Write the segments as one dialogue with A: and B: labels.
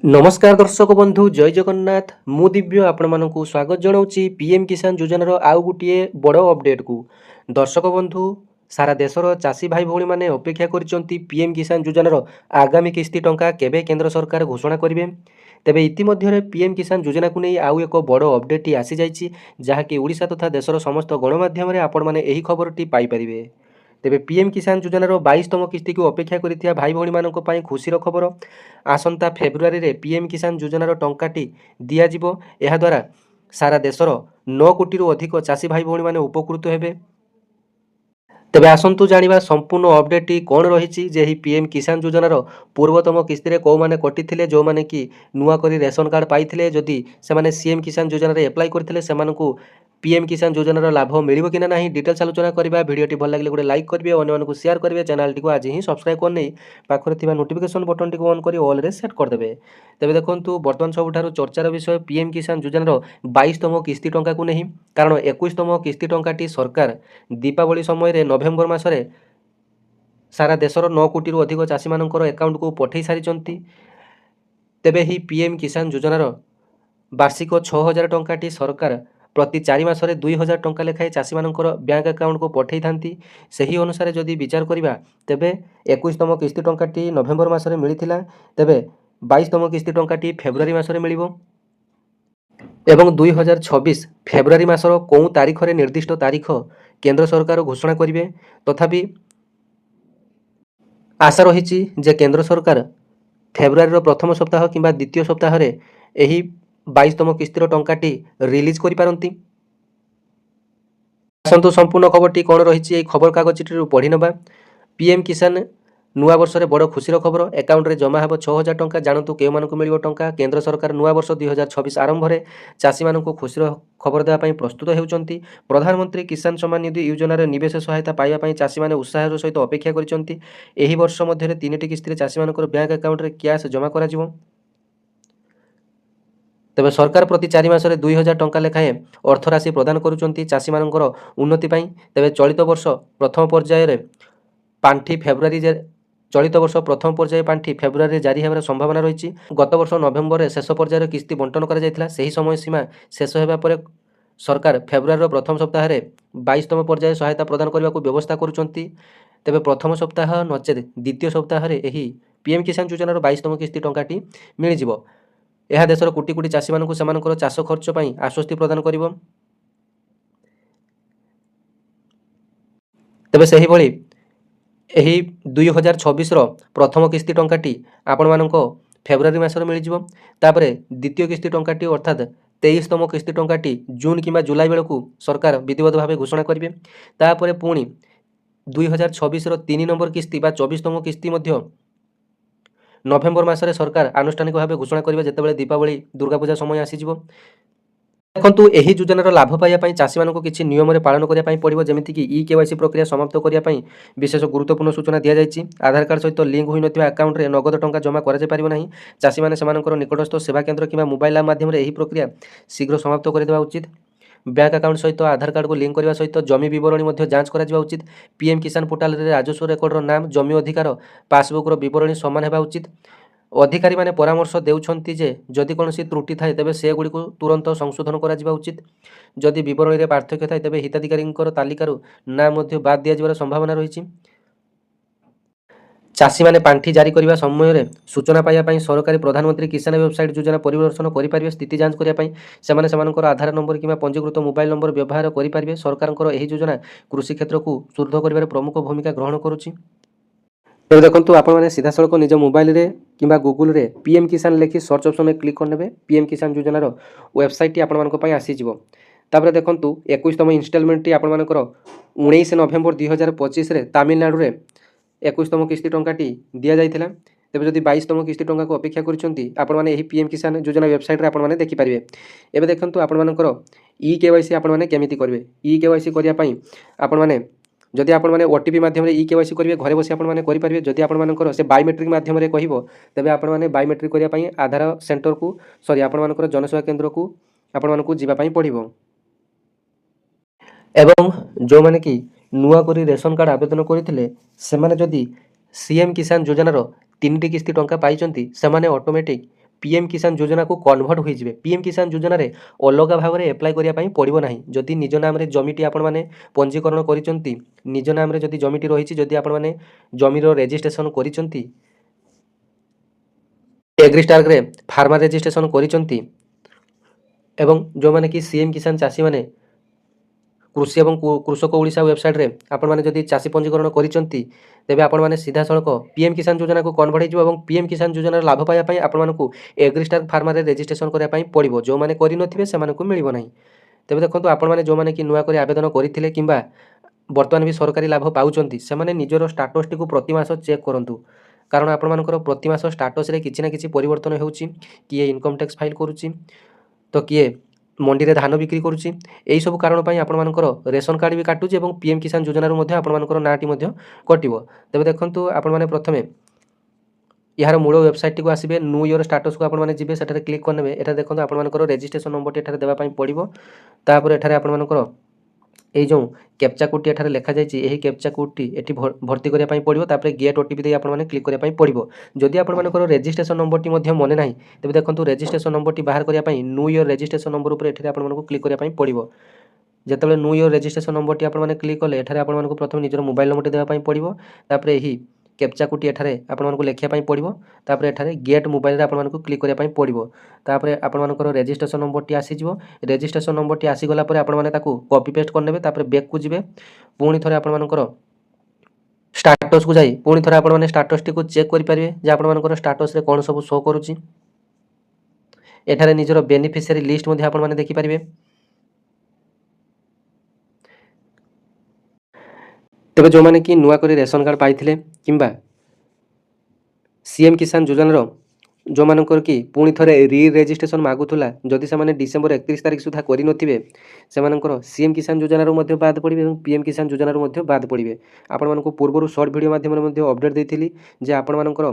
A: नमस्कार दर्शक बंधु जय जगन्नाथ मु दिव्य आपण मानक स्वागत जनाऊँगी पीएम किसान योजनार आउ गोटे बड़ अपडेट को। दर्शक बंधु सारा देशर चाषी भाई भौणी मैंने अपेक्षा कर पीएम किसान योजनार आगामी किस्ती टंका केबे केंद्र सरकार घोषणा करेंगे। तेबे इतिमध्य पीएम किसान योजना को नहीं आउ एक बड़ अपडेट आसी जाइए जहाँकि ओडिशा तथा देशर समस्त गणमाध्यम आपण मैंने यही खबरटी पाइपर। तेबे पीएम किसान योजनार 22तम किस्ती को अपेक्षा करिथिया भाई भौणी मानक पई खुशीर खबर। आसंता फेब्रुआरी रे पीएम किसान योजनार टंकाटी दियाजिबो। एहा द्वारा सारा देशर 9 कोटी अधिक चाषी भाई भौणी माने उपकृत हेबे। तेबे आसंतु जानिबा संपूर्ण अपडेट कौन रही जे ही पीएम किसान योजनार पूर्वतम किस्ती रे को माने कटिथिले जो माने कि नुआ करी रेशन कार्ड पाइथिले जदि से माने सीएम किसान योजना रे अप्लाई करथिले सेमानकु पीएम किसान योजनार लाभ मिलिबो कि ना डिटेल्स आलोचना करबा। भिडियोटी भल लागले गोटे लाइक करिवे, अन्य मानकु शेयर करिवे, चैनल टी को आज ही सब्सक्राइब करनै पाखरे थिबा नोटिफिकेशन बटन टी को ऑन करी ऑल रे सेट कर देबे। तेबे देखंतु वर्तमान सबुठारु चर्चार विषय पीएम किसान योजनार 22तम किस्ती टंका को नहीं, कारण 21तम किस्ती टंकाटी सरकार दीपावली समय नवेम्बर मासरे सारा देशर 9 कोटी अधिक चाषी मानकर अकाउंट को पठै सारी। तेबे ही पीएम किसान योजनार वार्षिक 6000 टंकाटी सरकार प्रति 4 मासरे 2000 टंका लेखाएं चाषी मानकर बैंक अकाउंट को पठै थांती। सही अनुसार जदि विचार करिबा तेबे 21तम किस्ती टंकाटी नवेम्बर मासरे मिलिथिला, तेबे 22तम किस्ती टंकाटी फेब्रुआरी मासरे मिलिबो एवं 2026 फेब्रुआरी मासर कौं तारीख रे निर्दिष्ट तारीख केंद्र सरकार घोषणा करिवे। तथापि आशा रही जे केंद्र सरकार फेब्रुआरी प्रथम सप्ताह किंबा द्वितीय सप्ताह रे एही 22तम किस्तीर टंकाटी रिलीज करि पारंती। आसंतु संपूर्ण खबरटी कौन रही खबर कागजटी पढ़ी नबा। पीएम किसान नुआ वर्ष रे बड़ खुशीर खबर, अकाउंट रे जमा हेब 6000 टंका। जानतु केउ मानकु मिलिबो टंका। केंद्र सरकार नुआ वर्ष 2026 आरंभ रे चाषी मानकु खुशीर खबर देवा पई प्रस्तुत हेउचंती। प्रधानमंत्री किसान सम्मान निधि योजना रे निवेश सहायता पाइबा पई चाषी माने उत्साहर सहित अपेक्षा करिसंती। एही वर्ष मध्ये 3टी किस्ती रे चाषी मानकर बैंक अकाउंट रे कैश जमा करा जिवो। तेबे सरकार प्रति 4 मासरे 2000 टंका लेखाएं अर्थराशि प्रदान करुचंती चाषी मानकर उन्नति पई। तेबे चलित वर्ष प्रथम पर्याय रे पांठी फेब्रुआरी चलित वर्ष प्रथम पर्याय पांठी फेब्रुआरी जारी हेबार संभावना रही। गत वर्ष नवेम्बर रे शेष पर्यायर किस्ती बंटन करा जायतिला। सही समय सीमा शेष हेबा परे सरकार फेब्रुआरी प्रथम सप्ताह रे 22तम पर्याय सहायता प्रदान करने को व्यवस्था करुचंती। तेबे प्रथम सप्ताह नचेत द्वितीय सप्ताह रे एही पीएम किसान योजनार 22तम किस्ती टंकाटी मिल जिवो। यह देशर कोटी कोटी चाषी मानकु सेमानकर चाष खर्च पई आश्वस्ति प्रदान करिवो। तेबे सही भली एही 2026 रो प्रथम किस्ती टंकाटी आपण मानको फेब्रुआरी मासरे मिल जिवो। तापरे द्वितीय किस्ती टंकाटी अर्थात 23तम किस्ती टंकाटी जून किंबा जुलाई बेलकु सरकार विधिवत भावे घोषणा करिवे। तापरे पुणी 2026 रो 3 नंबर किस्ती बा 24तम किस्ती मध्य नवेम्बर मासरे सरकार आनुष्ठानिक भावे घोषणा करिवे जेतेबेले दीपावली दुर्गा पूजा समय आसी जिवो। देखंतु एही योजनार लाभ पाइबा पई चाषी मानकु किछि नियम रे पालन करिया पई पड़िबो। जेमिति कि ई केवाईसी प्रक्रिया समाप्त करिया पई विशेष गुरुत्वपूर्ण सूचना दिया जायछि। आधार कार्ड सहित लिंक होई नथिबा अकाउंट रे नगद टंका जमा करा जाय परिबो नाही। चाषी माने सेमानकर निकटस्थ सेवा केंद्र किंबा मोबाइल ऐप माध्यम रे एही प्रक्रिया शीघ्र समाप्त करि देबा उचित। बैंक अकाउंट सहित आधार कार्ड को लिंक करने सहित जमी बरणी मध्य जांच करा उचित। पीएम किसान पोर्टाल रे राजस्व रेकर्डर नाम, जमी अधिकार, पासबुक बरणी समान हेबा उचित। अधिकारी माने परामर्श देउछंती जे जदि कोनोसी त्रुटि थाए तेबे से गुडी को तुरंत संशोधन करा जिबा उचित। जदि विवरणी रे पार्थक्य थाए तेबे हिताधिकारींकर तालिकारु नाम मध्य बाद दिया जिबार संभावना रहिछि। चाषी माने पांठी जारी करिबा समय रे सूचना पाइबा पई सरकारी प्रधानमंत्री किसान वेबसाइट योजना परिदर्शन करि पारिबे। स्थिति जांच करिया पई सेमाने सेमानकर आधार नंबर किंबा पंजीकृत मोबाइल नंबर व्यवहार करि पारिबे। सरकारकर एही योजना कृषि क्षेत्र को सुदृढ़ करिबार प्रमुख भूमिका ग्रहण करूछि। तो देखंतु आपण माने सीधा सड़क निज मोबाइल रे किंबा गूगल रे पीएम किसान लेखि सर्च ऑप्शन में क्लिक करनेबे। पीएम किसान योजनार वेबसाइट टी आपण मानको पई आसी जिवो। तापरे देखंतु 21तम इंस्टॉलमेंट टी आपण मानकर 19 नवेम्बर 2025 रे तमिलनाडु रे 21तम किस्ती टंकाटी दिया जाइथिला। तेबे जदि 22तम किस्ती टंका को अपेक्षा करिसंती आपण माने एही पीएम किसान योजना वेबसाइट रे आपण माने देखि परिबे। एबे देखंतु आपण मानकर ई केवाईसी आपण माने केमिति करबे। ई केवाईसी करिया पई आपण माने जदि आपण माने ओटीपी माध्यम रे ई केवाईसी करिवे घरे बसी आपण माने करि परिबे। जदि आपण मानकर से बायोमेट्रिक माध्यम रे कहिबो तबे आपण माने बायोमेट्रिक करिया पई आधार सेंटर को आपण मानकर जनसेवा केंद्र को आपण मानकु जिबा पई पड़िबो। एवं जो माने कि नुआ करी रेशन कार्ड आवेदन करथिले सेमाने जदि सीएम किसान योजनार 3टी किस्ती टंका पाइचंती सेमाने ऑटोमेटिक पीएम किसान योजना को कन्वर्ट होइजिवे। पीएम किसान योजना रे अलग भाव में एप्लाय करिया पई पड़िबो नाही। जदि निज नाम रे जमिटी आपण माने पंजीकरण करिसंती, निज नाम रे जदि जमिटी रहिछि, जदि आपण माने जमीर रजिस्ट्रेशन करिसंती, एग्रीस्टार रे फार्मर रजिस्ट्रेशन करिसंती एवं जो माने कि सीएम किसान चासी माने कृषि एवं कृषक ओडिशा वेबसाइट रे आपण माने जदि चासी पंजीकरण करिसंती, तेबे आपण माने सीधा सड़क पीएम किसान योजना को कन्वर्ट होइजिवो एवं पीएम किसान योजना लाभ पाया पई आपण मानकु एग्रीस्टार फार्मर रे रजिस्ट्रेशन करिया पई पड़िबो। जो माने करि नथिबे सेमानकु मिलिबो नाही। तेबे देखंतु आपण माने जो माने कि नुआ करी आवेदन करिथिले किंबा वर्तमान भी सरकारी लाभ पाउचंती, सेमाने निजर स्टाटस टी को प्रति मास चेक करंतु। कारण आपण मानकर प्रति मास स्टाटस रे किछि ना किछि परिवर्तन हेउची। किए इनकम टैक्स फाइल करूची, तो किए मंडी रे धान बिक्री करूची। एई सब कारण पई आपण मानकर रेशन कार्ड भी काटुची एवं पीएम किसान योजना रो मध्ये आपण मानकर नाटी मध्ये कटिबो। तेबे देखंतु आपण माने प्रथमे यार मूल वेबसाइट टी को आसीबे, न्यू ईयर स्टाटस को आपण माने जिबे, सेठारे क्लिक करनेबे। एटा देखंतु आपण मानकर रजिस्ट्रेशन नंबर टी एठारे देबा पई पड़िबो। तापर एठारे आपण मानकर एई जो कैप्चा कोड टी एठारे लेखा जायछि, एही कैप्चा कोड टी एठी भर्ती करिया पई पड़िबो। तापर गेट ओटीपी दे आपण माने क्लिक करिया पई पड़िबो। जदि आपण मानकर रजिस्ट्रेशन नंबर टी मध्ये मने नाही, तेबे देखंतु रजिस्ट्रेशन नंबर टी बाहर करिया पई न्यू ईयर रजिस्ट्रेशन नंबर ऊपर एठारे आपण मानकु क्लिक करिया पई पड़िबो। जेतेबेले न्यू ईयर रजिस्ट्रेशन नंबर टी आपण माने क्लिक कले, एठारे आपण मानकु प्रथम निजर मोबाइल नंबर टी देबा पई पड़िबो। तापर एही कैप्चा कोड टी एठारे आपण मानकु लेखिया पई पड़िबो। तापर एठारे गेट मोबाइल रे आपण मानकु क्लिक करिया पई पड़िबो। तापर आपण मानकर रजिस्ट्रेशन नंबर टी आसी जिवो। रजिस्ट्रेशन नंबर टी आसी गला परे आपण माने ताकू कॉपी पेस्ट करनेबे। तापर बैक को जिवे, पुणी थरे आपण मानकर स्टाटस को जाई पुणी थरे आपण माने स्टाटस टी को चेक करि परिबे जे आपण मानकर स्टाटस रे कोन सब शो करूची। एठारे निजर बेनिफिशियरी लिस्ट मध्ये आपण माने देखि परिबे। तेबे जो माने कि नुआ करी रेशन कार्ड पाइथिले किंबा सीएम किसान योजना रो जो मानकर कि पुणी थरे री रजिस्ट्रेशन मागुथुला, जदि से माने डिसेंबर 31 तारिख सुधा करि नथिबे, से मानकर सीएम किसान योजना रो मध्ये बाद पड़िबे एवं पीएम किसान योजना रो मध्ये बाद पड़िबे। आपण मानकु पूर्वरु शॉर्ट वीडियो माध्यम रे मध्ये अपडेट देइथिली जे आपण मानकर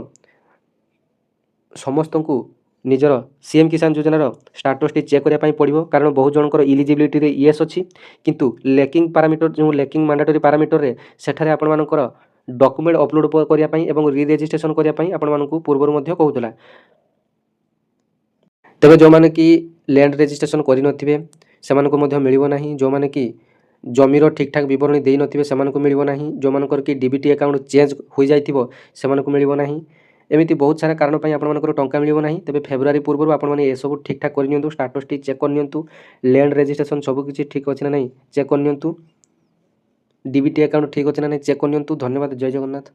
A: समस्तंकु निजर सीएम किसान योजना रो स्टाटस टी चेक करिया पई पड़िबो। कारण बहुत जनकर इलिजिबिलिटी रे यस अछि, किंतु लेकिंग पैरामीटर जो लेकिंग मैंडेटरी पैरामीटर रे सेठारे आपण मानकर डॉक्यूमेंट अपलोड करिया पई एवं री रजिस्ट्रेशन करिया पई आपण मानकु पूर्वरु मध्ये कहउतला। तेबे जो माने कि लैंड रजिस्ट्रेशन करि नथिबे सेमानको मध्ये मिलिबो नाही। जो माने कि जमीर ठीक ठाक विवरणी देइ नथिबे सेमानको मिलिबो नाही। जो मानकर कि डीबीटी अकाउंट चेंज होई जाइथिबो सेमानको मिलिबो नाही। एमिति बहुत सारा कारण पई आपण मानकर टंका मिलिबो नाही। तेबे फेब्रुआरी पूर्वरु आपण माने ए सब ठीक ठाक करि नियंतु, स्टाटस टी चेक कर नियंतु, लैंड रजिस्ट्रेशन सब किछि ठीक अछि ना नहीं चेक कर नियंतु, डीबीटी अकाउंट ठीक अछि ना नहीं चेक कर नियंतु। धन्यवाद। जय जगन्नाथ।